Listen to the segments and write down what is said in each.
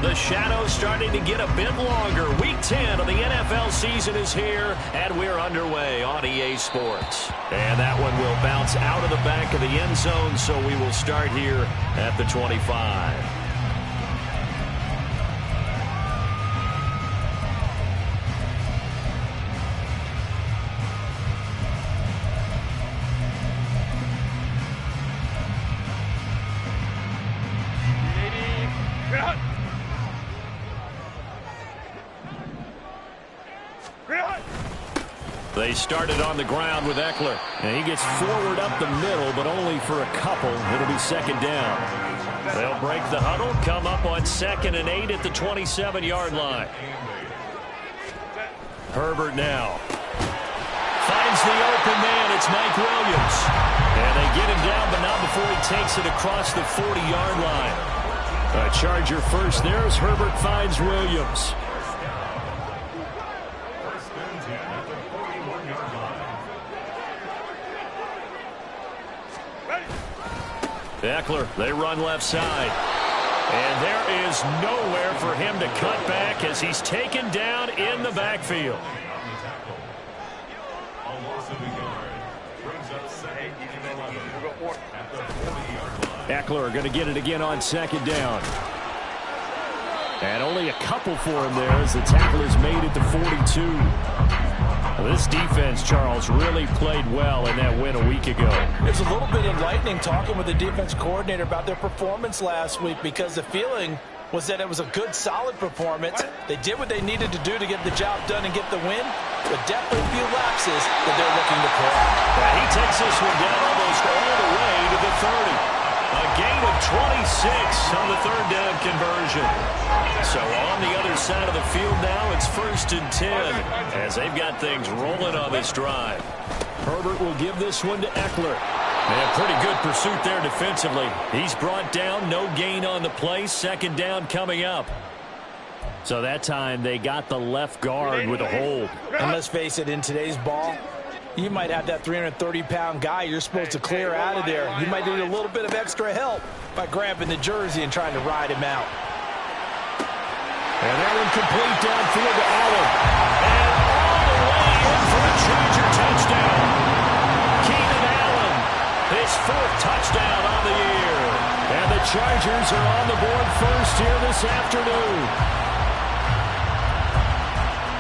the shadows starting to get a bit longer. Week 10 of the NFL season is here, and we're underway on EA Sports. And that one will bounce out of the back of the end zone, so we will start here at the 25. They started on the ground with Eckler. And he gets forward up the middle, but only for a couple. It'll be second down. They'll break the huddle, come up on 2nd and 8 at the 27-yard line. Herbert now. Finds the open man. It's Mike Williams. And they get him down, but not before he takes it across the 40-yard line. A Charger first there as Herbert finds Williams. Eckler, they run left side. And there is nowhere for him to cut back as he's taken down in the backfield. Eckler going to get it again on 2nd down. And only a couple for him there as the tackle is made at the 42. This defense, Charles, really played well in that win a week ago. It's a little bit enlightening talking with the defense coordinator about their performance last week because the feeling was that it was a good, solid performance. They did what they needed to do to get the job done and get the win, but definitely a few lapses that they're looking to correct. Yeah, he takes this one down almost all the way to the 30. A gain of 26 on the 3rd down conversion. So on the other side of the field now, it's 1st and 10 as they've got things rolling on this drive. Herbert will give this one to Eckler. And pretty good pursuit there defensively. He's brought down, no gain on the play, 2nd down coming up. So that time they got the left guard with a hold. And let's face it, in today's ball, you might have that 330-pound guy you're supposed to clear out of there. You might need a little bit of extra help by grabbing the jersey and trying to ride him out. And that one complete downfield to Allen. And all the way in for a Charger touchdown. Keenan Allen, his 4th touchdown on the year. And the Chargers are on the board first here this afternoon.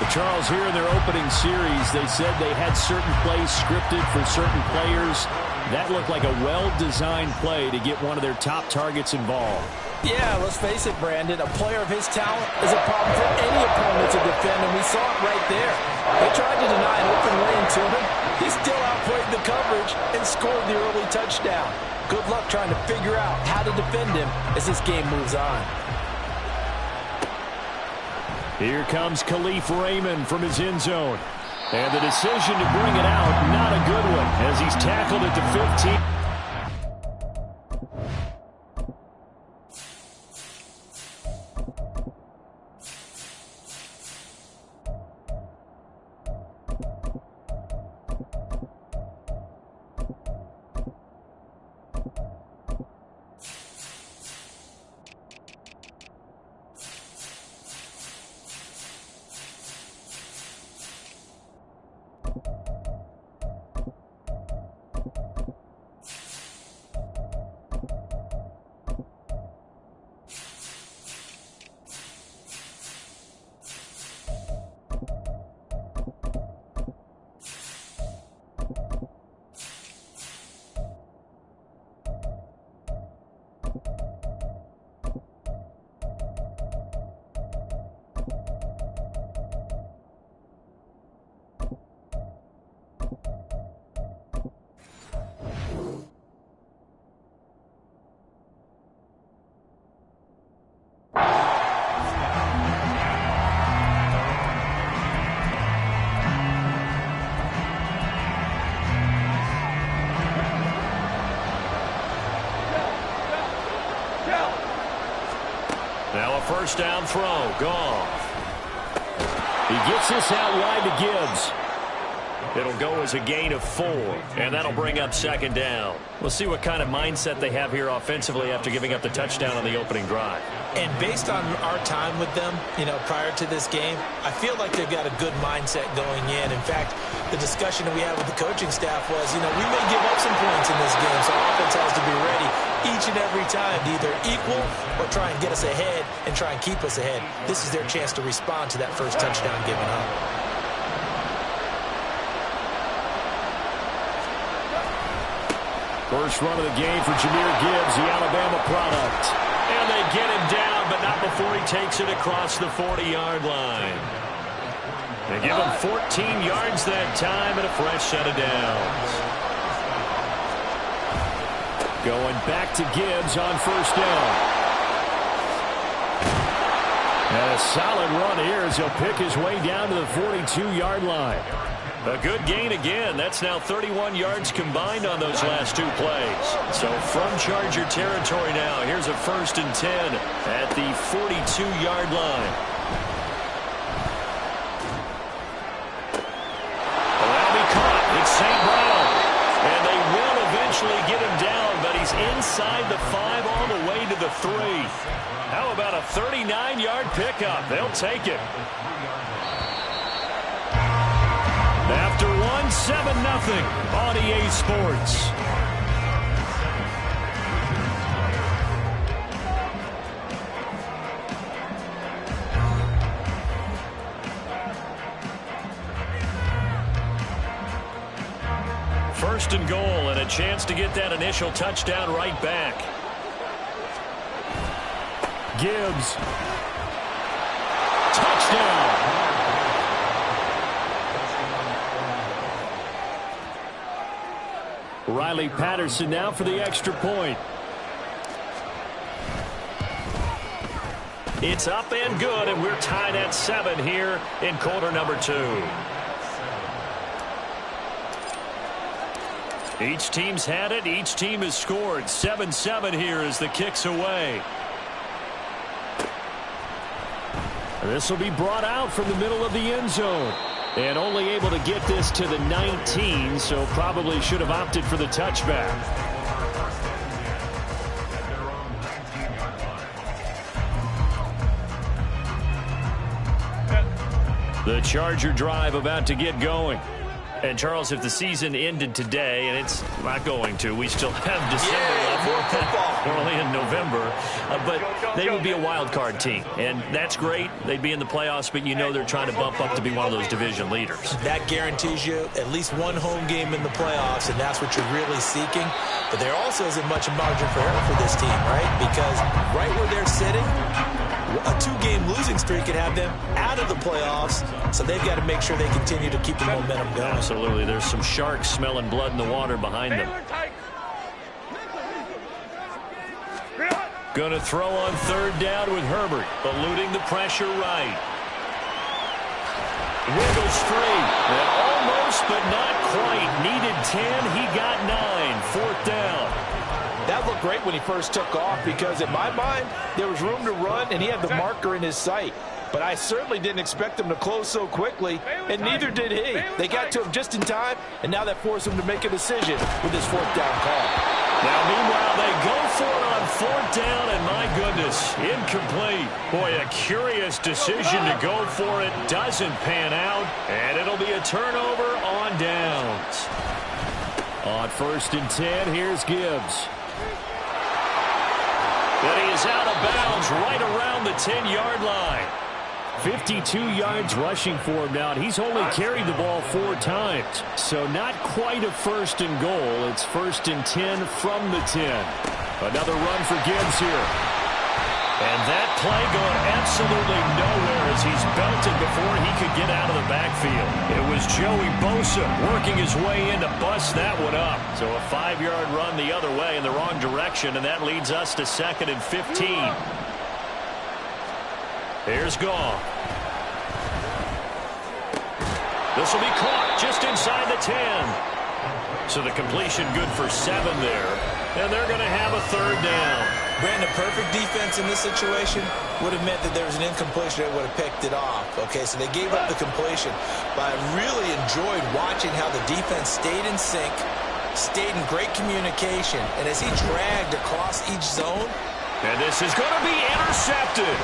Charles, here in their opening series, they said they had certain plays scripted for certain players. That looked like a well-designed play to get one of their top targets involved. Yeah, let's face it, Brandon. A player of his talent is a problem for any opponent to defend, and we saw it right there. They tried to deny an open lane to him. He still outplayed the coverage and scored the early touchdown. Good luck trying to figure out how to defend him as this game moves on. Here comes Khalif Raymond from his end zone. And the decision to bring it out, not a good one, as he's tackled at the 15. Now a first down throw. Goff. He gets this out wide to Gibbs. It'll go as a gain of 4, and that'll bring up second down. We'll see what kind of mindset they have here offensively after giving up the touchdown on the opening drive. And based on our time with them, prior to this game, I feel like they've got a good mindset going in. In fact, the discussion that we had with the coaching staff was, we may give up some points in this game, so our offense has to be ready each and every time to either equal or try and get us ahead and try and keep us ahead. This is their chance to respond to that first touchdown given up. First run of the game for Jahmyr Gibbs, the Alabama product. And they get him down, but not before he takes it across the 40-yard line. They give him 14 yards that time and a fresh set of downs. Going back to Gibbs on first down. And a solid run here as he'll pick his way down to the 42-yard line. A good gain again. That's now 31 yards combined on those last 2 plays. So from Charger territory now, here's a 1st and 10 at the 42-yard line. Oh, that'll be caught. It's St. Brown. And they will eventually get him down, but he's inside the 5 all the way to the 3. How about a 39-yard pickup? They'll take it. After 7-0 on EA Sports. First and goal, and a chance to get that initial touchdown right back. Gibbs. Touchdown. Riley Patterson now for the extra point. It's up and good, and we're tied at 7 here in quarter number 2. Each team's had it. Each team has scored. 7-7 here as the kick's away. This will be brought out from the middle of the end zone. And only able to get this to the 19, so probably should have opted for the touchback. The Charger drive about to get going. And, Charles, if the season ended today, and it's not going to, we still have December left. We're only in November. But they would be a wild card team. And that's great. They'd be in the playoffs, but you know they're trying to bump up to be one of those division leaders. That guarantees you at least one home game in the playoffs, and that's what you're really seeking. But there also isn't much margin for error for this team, right? Because right where they're sitting, a 2-game losing streak could have them out of the playoffs, so they've got to make sure they continue to keep the momentum going. Absolutely. There's some sharks smelling blood in the water behind them. Going to throw on 3rd down with Herbert, eluding the pressure right. Wiggles free, and almost but not quite. Needed 10, he got 9. 4th down. That looked great when he first took off because, in my mind, there was room to run, and he had the marker in his sight. But I certainly didn't expect him to close so quickly, and neither did he. They got to him just in time, and now that forced him to make a decision with his 4th down call. Now, meanwhile, they go for it on 4th down, and my goodness, incomplete. Boy, a curious decision to go for it. Doesn't pan out, and it'll be a turnover on downs. On 1st and 10, here's Gibbs. But he is out of bounds right around the 10-yard line. 52 yards rushing for him now. He's only carried the ball 4 times. So not quite a 1st and goal. It's 1st and 10 from the 10. Another run for Gibbs here. And that play going absolutely nowhere as he's belted before he could get out of the backfield. It was Joey Bosa working his way in to bust that one up. So a 5-yard run the other way in the wrong direction, and that leads us to 2nd and 15. Here's Goff. This will be caught just inside the 10. So the completion good for 7 there. And they're going to have a 3rd down. Brandon, perfect defense in this situation would have meant that there was an incompletion that would have picked it off. Okay, so they gave up the completion. But I really enjoyed watching how the defense stayed in sync, stayed in great communication, and as he dragged across each zone. And this is going to be intercepted.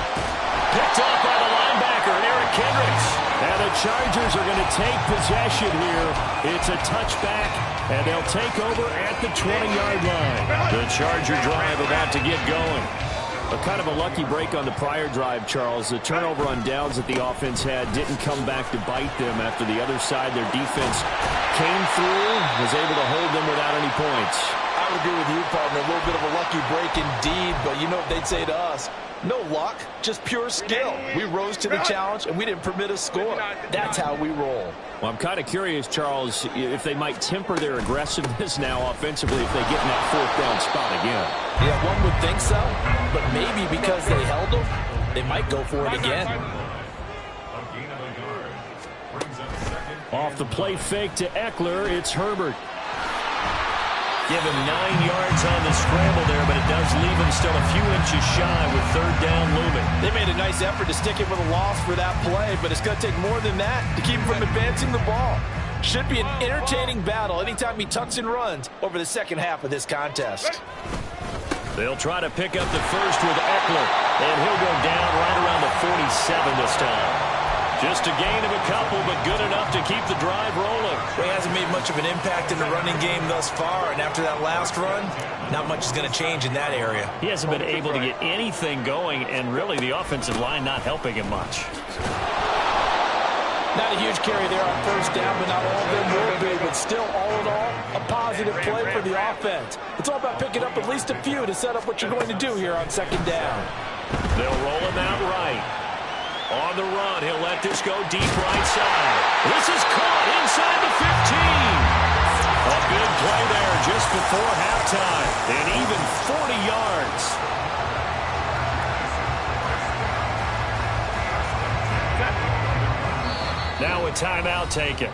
Picked off by the linebacker, Eric Kendricks. And the Chargers are going to take possession here. It's a touchback, and they'll take over at the 20-yard line. The Charger drive about to get going. A kind of a lucky break on the prior drive, Charles. The turnover on downs that the offense had didn't come back to bite them after the other side. Their defense came through, was able to hold them without any points. I would agree with you, partner. A little bit of a lucky break indeed, but you know what they'd say to us? No luck, just pure skill. We rose to the challenge, and we didn't permit a score. That's how we roll. Well, I'm kind of curious, Charles, if they might temper their aggressiveness now offensively if they get in that fourth down spot again. Yeah, one would think so, but maybe because they held them, they might go for it again. Off the play fake to Eckler, it's Herbert. Give him 9 yards on the scramble there, but it does leave him still a few inches shy with third down looming. They made a nice effort to stick it with a loss for that play, but it's going to take more than that to keep him from advancing the ball. Should be an entertaining battle anytime he tucks and runs over the second half of this contest. They'll try to pick up the first with Eckler, and he'll go down right around the 47 this time. Just a gain of a couple, but good enough to keep the drive rolling. He hasn't made much of an impact in the running game thus far, and after that last run, not much is going to change in that area. He hasn't been able to get anything going, and really the offensive line not helping him much. Not a huge carry there on first down, but not all of them will be. But still, all in all, a positive play for the offense. It's all about picking up at least a few to set up what you're going to do here on second down. They'll roll him out right. On the run, he'll let this go deep right side. This is caught inside the 15. A big play there just before halftime. And even 40 yards. Now a timeout taken.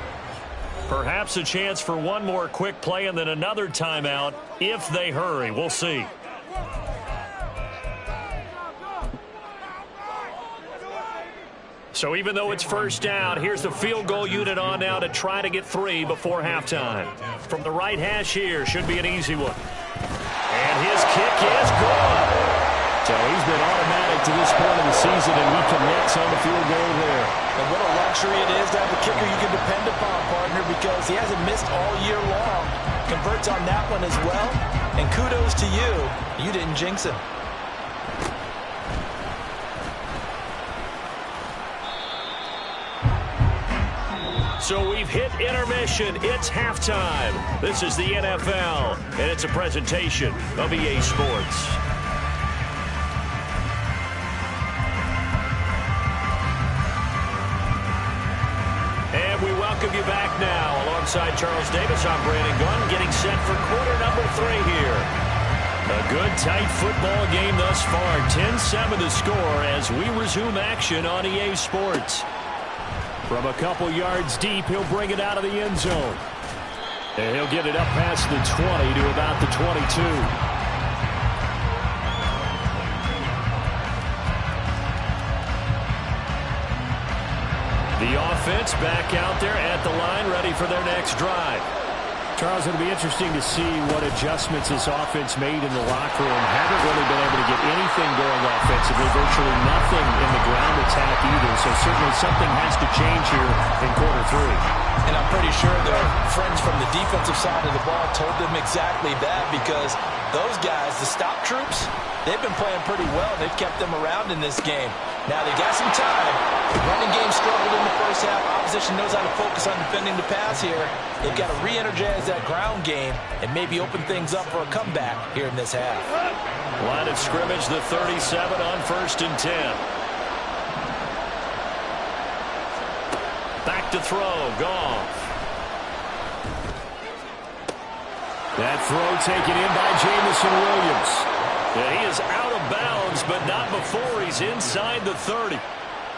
Perhaps a chance for one more quick play and then another timeout if they hurry. We'll see. So even though it's first down, here's the field goal unit on now to try to get 3 before halftime. From the right hash here, should be an easy one. And his kick is good. So he's been automatic to this point of the season, and he connects on the field goal there. And what a luxury it is to have a kicker you can depend upon, partner, because he hasn't missed all year long. Converts on that one as well. And kudos to you. You didn't jinx him. So we've hit intermission. It's halftime. This is the NFL, and it's a presentation of EA Sports. And we welcome you back now. Alongside Charles Davis, I'm Brandon Gunn, getting set for quarter number 3 here. A good, tight football game thus far. 10-7 the score as we resume action on EA Sports. From a couple yards deep, he'll bring it out of the end zone. And he'll get it up past the 20 to about the 22. The offense back out there at the line, ready for their next drive. Charles, it'll be interesting to see what adjustments this offense made in the locker room. Haven't really been able to get anything going offensively, virtually nothing in the ground attack either. So certainly something has to change here in quarter 3. And I'm pretty sure their friends from the defensive side of the ball told them exactly that, because those guys, the stop troops, they've been playing pretty well. They've kept them around in this game. Now they got some time. The running game struggled in the first half. Opposition knows how to focus on defending the pass here. They've got to re-energize that ground game and maybe open things up for a comeback here in this half. Line of scrimmage, the 37 on 1st and 10. Back to throw, Goff. That throw taken in by Jamison Williams. Yeah, he is out of bounds, but not before he's inside the 30.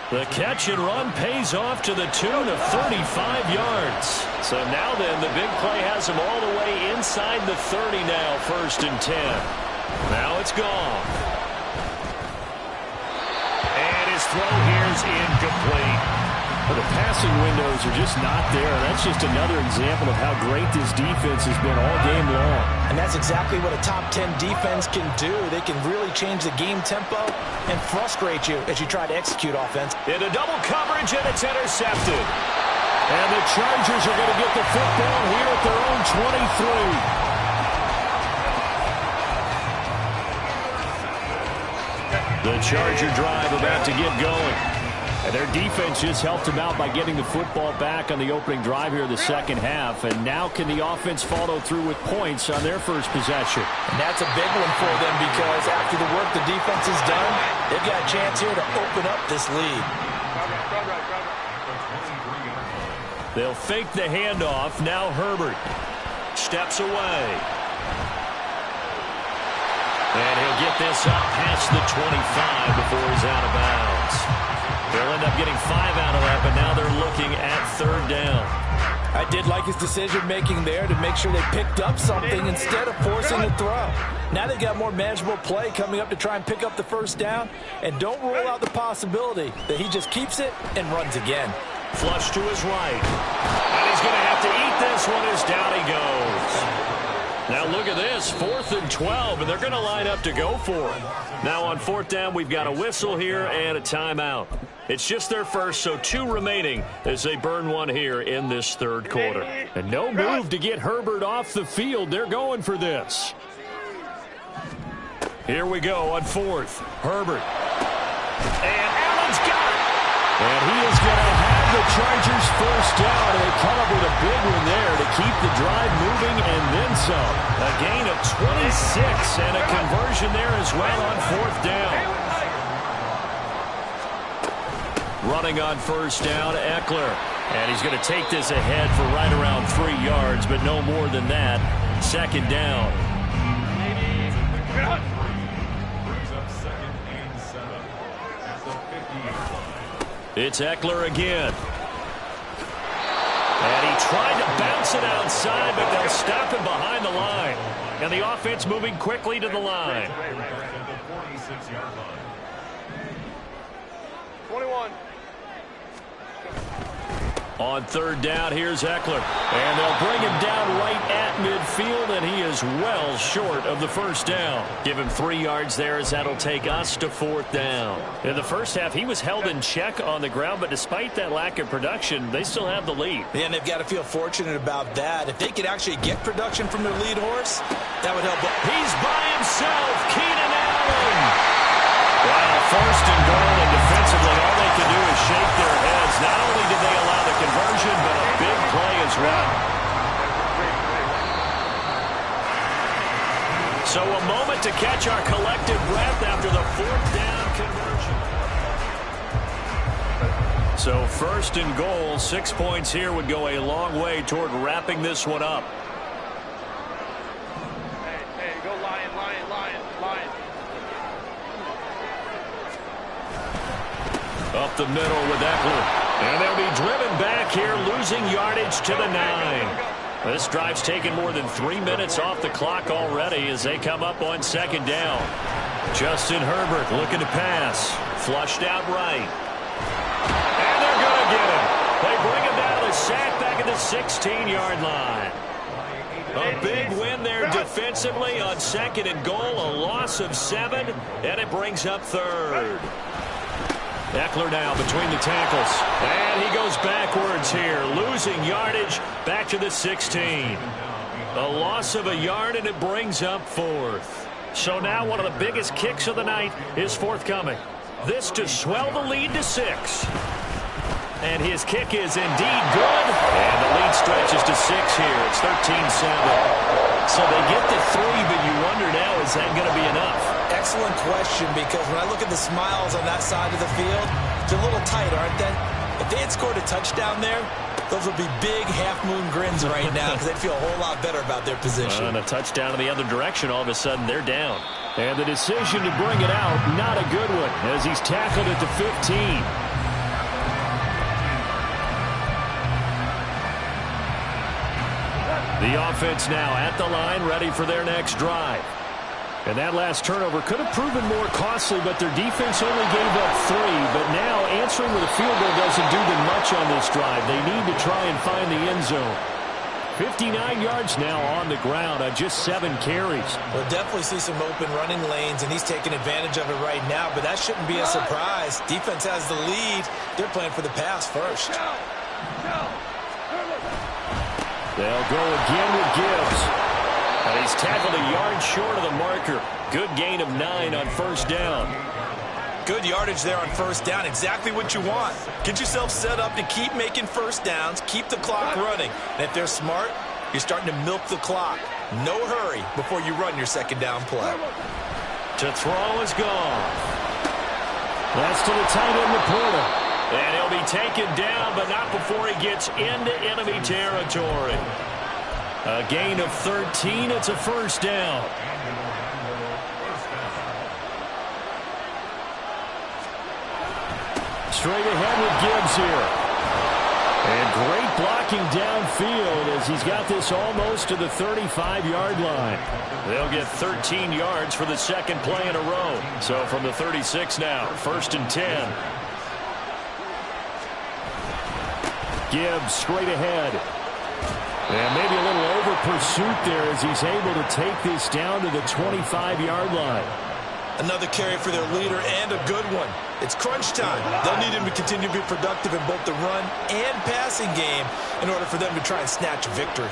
The catch and run pays off to the tune of 35 yards. So now then, the big play has him all the way inside the 30 now, 1st and 10. Now it's gone. And his throw here is incomplete. Well, the passing windows are just not there. That's just another example of how great this defense has been all game long. And that's exactly what a top 10 defense can do. They can really change the game tempo and frustrate you as you try to execute offense. Into double coverage, and it's intercepted. And the Chargers are going to get the football here at their own 23. The Charger drive about to get going. And their defense just helped them out by getting the football back on the opening drive here in the second half. And now can the offense follow through with points on their first possession? And that's a big one for them because after the work the defense has done, they've got a chance here to open up this lead. They'll fake the handoff. Now Herbert steps away. And he'll get this up past the 25 before he's out of bounds. They'll end up getting 5 out of that, but now they're looking at third down. I did like his decision-making there to make sure they picked up something instead of forcing the throw. Now they've got more manageable play coming up to try and pick up the first down, and don't rule out the possibility that he just keeps it and runs again. Flush to his right. And he's going to have to eat this one as down he goes. Now look at this, 4th and 12, and they're going to line up to go for it. Now on 4th down, we've got a whistle here and a timeout. It's just their first, so 2 remaining as they burn one here in this third quarter. And no move to get Herbert off the field. They're going for this. Here we go on 4th. Herbert. And Allen's got it. And he is going to have the Chargers first down, and they come up with a big one there to keep the drive moving and then some. A gain of 26 and a conversion there as well on 4th down. Running on first down, Eckler. And he's going to take this ahead for right around 3 yards, but no more than that. 2nd down. It's Eckler again. And he tried to bounce it outside, but they'll stop him behind the line. And the offense moving quickly to the line. 21. On 3rd down, here's Eckler. And they'll bring him down right at midfield, and he is well short of the first down. Give him 3 yards there as that'll take us to 4th down. In the first half, he was held in check on the ground, but despite that lack of production, they still have the lead. And they've got to feel fortunate about that. If they could actually get production from their lead horse, that would help. He's by himself, Keenan Allen. Wow, 1st and goal, and defensively, all they can do is shake their heads. Not only did they allow the conversion, but a big play as well. So a moment to catch our collective breath after the 4th down conversion. So 1st and goal, 6 points here would go a long way toward wrapping this one up. Hey, go Lion. Up the middle with Eckler. And they'll be driven back here, losing yardage to the 9. This drive's taken more than 3 minutes off the clock already as they come up on 2nd down. Justin Herbert looking to pass. Flushed out right. And they're going to get him. They bring him down to the sack back at the 16-yard line. A big win there defensively on 2nd and goal. A loss of 7, and it brings up 3rd. Eckler now between the tackles. And he goes backwards here, losing yardage back to the 16. A loss of a yard, and it brings up 4th. So now one of the biggest kicks of the night is forthcoming. This to swell the lead to 6. And his kick is indeed good. And the lead stretches to 6 here. It's 13-7. So they get to 3, but you wonder now, is that going to be enough? Excellent question, because when I look at the smiles on that side of the field, they're a little tight, aren't they? If they had scored a touchdown there, those would be big half-moon grins right now because they'd feel a whole lot better about their position. And a touchdown in the other direction, all of a sudden they're down. And the decision to bring it out, not a good one, as he's tackled at the 15. The offense now at the line, ready for their next drive. And that last turnover could have proven more costly, but their defense only gave up 3. But now answering with a field goal doesn't do them much on this drive. They need to try and find the end zone. 59 yards now on the ground on just 7 carries. We'll definitely see some open running lanes, and he's taking advantage of it right now, but that shouldn't be a surprise. Defense has the lead. They're playing for the pass first. They'll go again with Gibbs. And he's tackled a yard short of the marker. Good gain of 9 on first down. Good yardage there on first down. Exactly what you want. Get yourself set up to keep making first downs, keep the clock running. And if they're smart, you're starting to milk the clock. No hurry before you run your second down play. To throw is gone. That's to the tight end, Laporta. And he'll be taken down, but not before he gets into enemy territory. A gain of 13. It's a first down. Straight ahead with Gibbs here. And great blocking downfield as he's got this almost to the 35-yard line. They'll get 13 yards for the second play in a row. So from the 36 now, 1st and 10. Gibbs straight ahead. And maybe a little over pursuit there as he's able to take this down to the 25-yard line. Another carry for their leader and a good one. It's crunch time. They'll need him to continue to be productive in both the run and passing game in order for them to try and snatch a victory.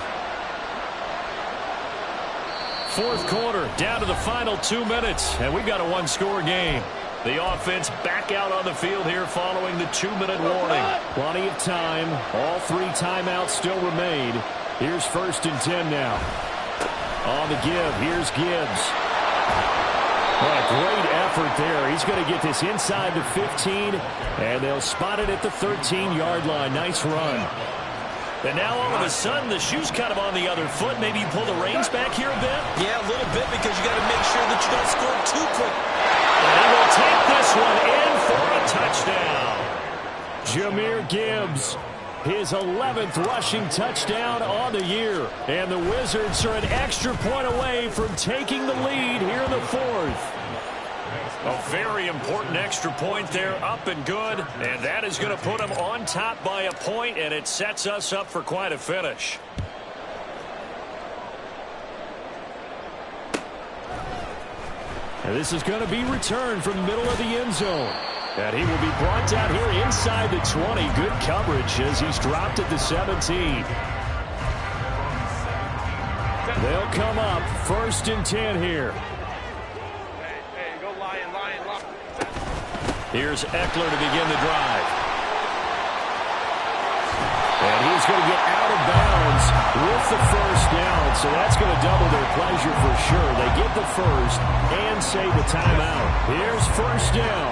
4th quarter, down to the final 2 minutes, and we've got a 1-score game. The offense back out on the field here following the 2-minute warning. Plenty of time. All 3 timeouts still remain. Here's 1st and 10 now. On the give, here's Gibbs. What a great effort there. He's going to get this inside the 15, and they'll spot it at the 13-yard line. Nice run. And now all of a sudden the shoe's kind of on the other foot. Maybe you pull the reins back here a bit? Yeah, a little bit, because you got to make sure that you don't score too quick. And he will take this one in for a touchdown. Jahmyr Gibbs, his 11th rushing touchdown on the year. And the Wizards are an extra point away from taking the lead here in the 4th. A very important extra point there, up and good. And that is going to put them on top by a point, and it sets us up for quite a finish. And this is going to be returned from the middle of the end zone. And he will be brought down here inside the 20. Good coverage as he's dropped at the 17. They'll come up 1st and 10 here. Hey, go Lion. Here's Eckler to begin the drive. And he's going to get out of bounds with the first down. So that's going to double their pleasure for sure. They get the first and save the timeout. Here's 1st down.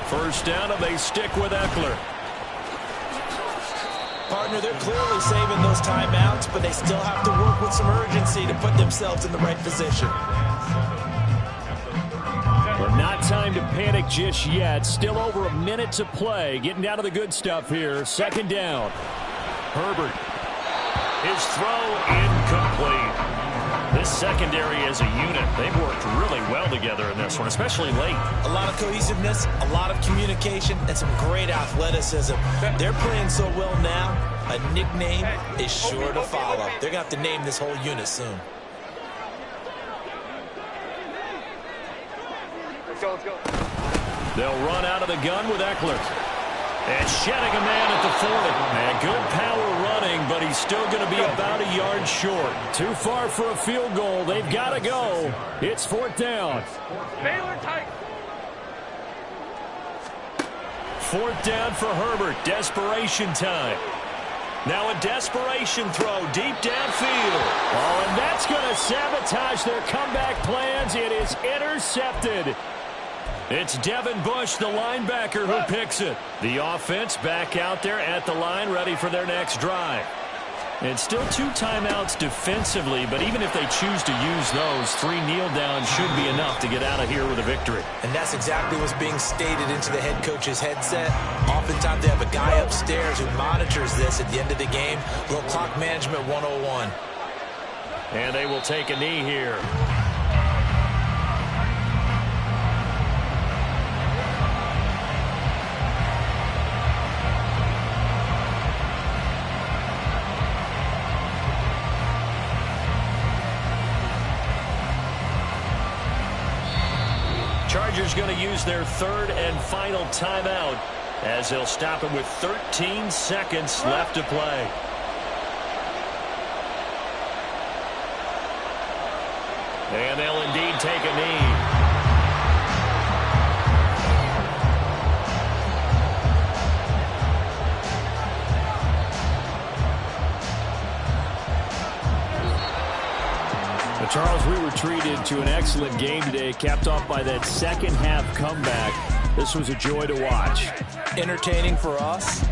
First down, and they stick with Eckler. Partner, they're clearly saving those timeouts, but they still have to work with some urgency to put themselves in the right position. But not time to panic just yet. Still over a minute to play. Getting down to the good stuff here. 2nd down. Herbert. His throw incomplete. This secondary as a unit, they've worked really well together in this one, especially late. A lot of cohesiveness, a lot of communication, and some great athleticism. They're playing so well now, a nickname is sure to follow. They're going to have to name this whole unit soon. Let's go. They'll run out of the gun with Eckler. And shedding a man at the 40. And good power running, but he's still going to be about a yard short. Too far for a field goal. They've got to go. It's 4th down. Baylor tight. 4th down for Herbert. Desperation time. Now a desperation throw deep downfield. Oh, and that's going to sabotage their comeback plans. It is intercepted. It's Devin Bush, the linebacker, who picks it. The offense back out there at the line, ready for their next drive. And still 2 timeouts defensively, but even if they choose to use those, 3 kneel downs should be enough to get out of here with a victory. And that's exactly what's being stated into the head coach's headset. Oftentimes they have a guy upstairs who monitors this at the end of the game. A little clock management 101. And they will take a knee here. Chargers going to use their 3rd and final timeout as they'll stop it with 13 seconds left to play. And they'll indeed take a knee. Charles, we were treated to an excellent game today, capped off by that second half comeback. This was a joy to watch. Entertaining for us,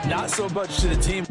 not so much to the team.